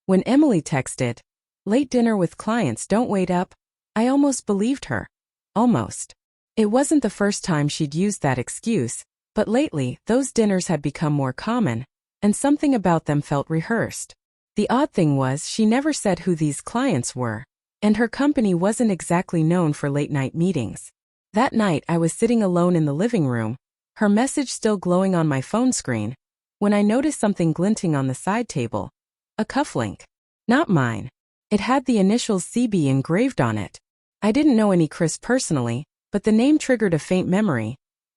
When Emily texted, "Late dinner with clients, don't wait up," I almost believed her. Almost. It wasn't the first time she'd used that excuse, but lately, those dinners had become more common, and something about them felt rehearsed. The odd thing was she never said who these clients were, and her company wasn't exactly known for late-night meetings. That night I was sitting alone in the living room, her message still glowing on my phone screen, when I noticed something glinting on the side table. A cufflink. Not mine. It had the initials CB engraved on it. I didn't know any Chris personally, but the name triggered a faint memory.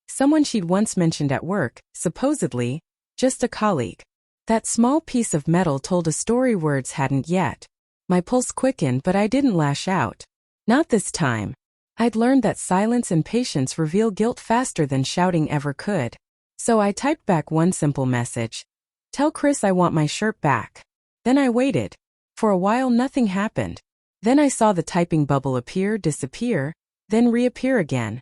Someone she'd once mentioned at work, supposedly, just a colleague. That small piece of metal told a story words hadn't yet. My pulse quickened, but I didn't lash out. Not this time. I'd learned that silence and patience reveal guilt faster than shouting ever could. So I typed back one simple message. "Tell Chris I want my shirt back." Then I waited. For a while nothing happened. Then I saw the typing bubble appear, disappear, then reappear again.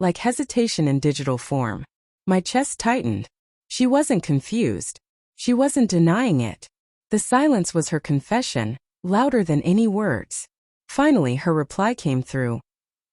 Like hesitation in digital form. My chest tightened. She wasn't confused. She wasn't denying it. The silence was her confession, louder than any words. Finally her reply came through.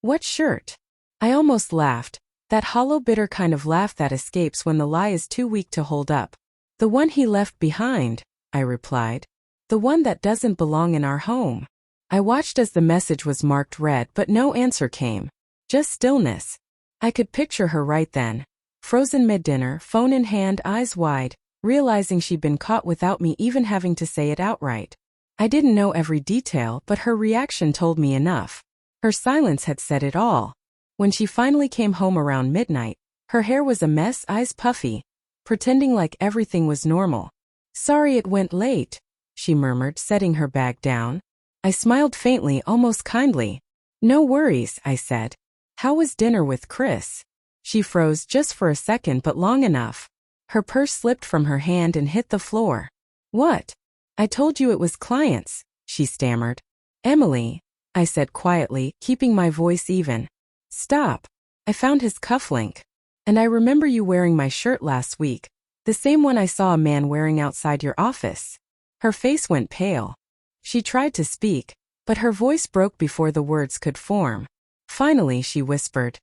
"What shirt?" I almost laughed, that hollow bitter kind of laugh that escapes when the lie is too weak to hold up. "The one he left behind," I replied. "The one that doesn't belong in our home." I watched as the message was marked read, but no answer came. Just stillness. I could picture her right then. Frozen mid-dinner, phone in hand, eyes wide, realizing she'd been caught without me even having to say it outright. I didn't know every detail, but her reaction told me enough. Her silence had said it all. When she finally came home around midnight, her hair was a mess, eyes puffy, pretending like everything was normal. "Sorry it went late," she murmured, setting her bag down. I smiled faintly, almost kindly. "No worries," I said. "How was dinner with Chris?" She froze just for a second, but long enough. Her purse slipped from her hand and hit the floor. "What?" "I told you it was clients," she stammered. "Emily," I said quietly, keeping my voice even. "Stop. I found his cufflink. And I remember you wearing my shirt last week, the same one I saw a man wearing outside your office." Her face went pale. She tried to speak, but her voice broke before the words could form. Finally she whispered,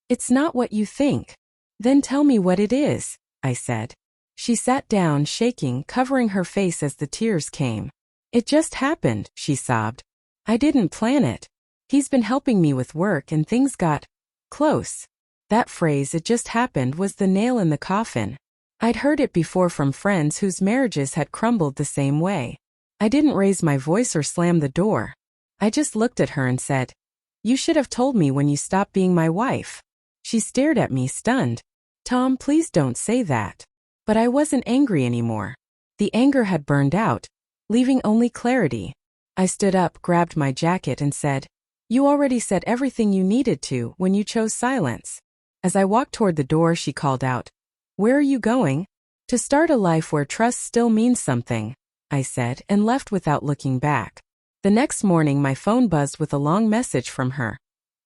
"It's not what you think." "Then tell me what it is," I said. She sat down, shaking, covering her face as the tears came. "It just happened," she sobbed. "I didn't plan it. He's been helping me with work and things got close." That phrase, "it just happened," was the nail in the coffin. I'd heard it before from friends whose marriages had crumbled the same way. I didn't raise my voice or slam the door. I just looked at her and said, "You should have told me when you stopped being my wife." She stared at me, stunned. "Tom, please don't say that." But I wasn't angry anymore. The anger had burned out, leaving only clarity. I stood up, grabbed my jacket and said, "You already said everything you needed to when you chose silence." As I walked toward the door, she called out, "Where are you going?" "To start a life where trust still means something," I said, and left without looking back. The next morning my phone buzzed with a long message from her.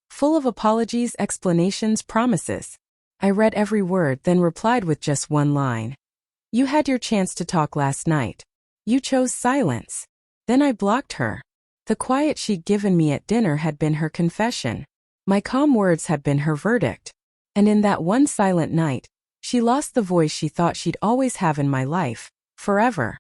Full of apologies, explanations, promises. I read every word, then replied with just one line. "You had your chance to talk last night. You chose silence." Then I blocked her. The quiet she'd given me at dinner had been her confession. My calm words had been her verdict. And in that one silent night, she lost the voice she thought she'd always have in my life, forever.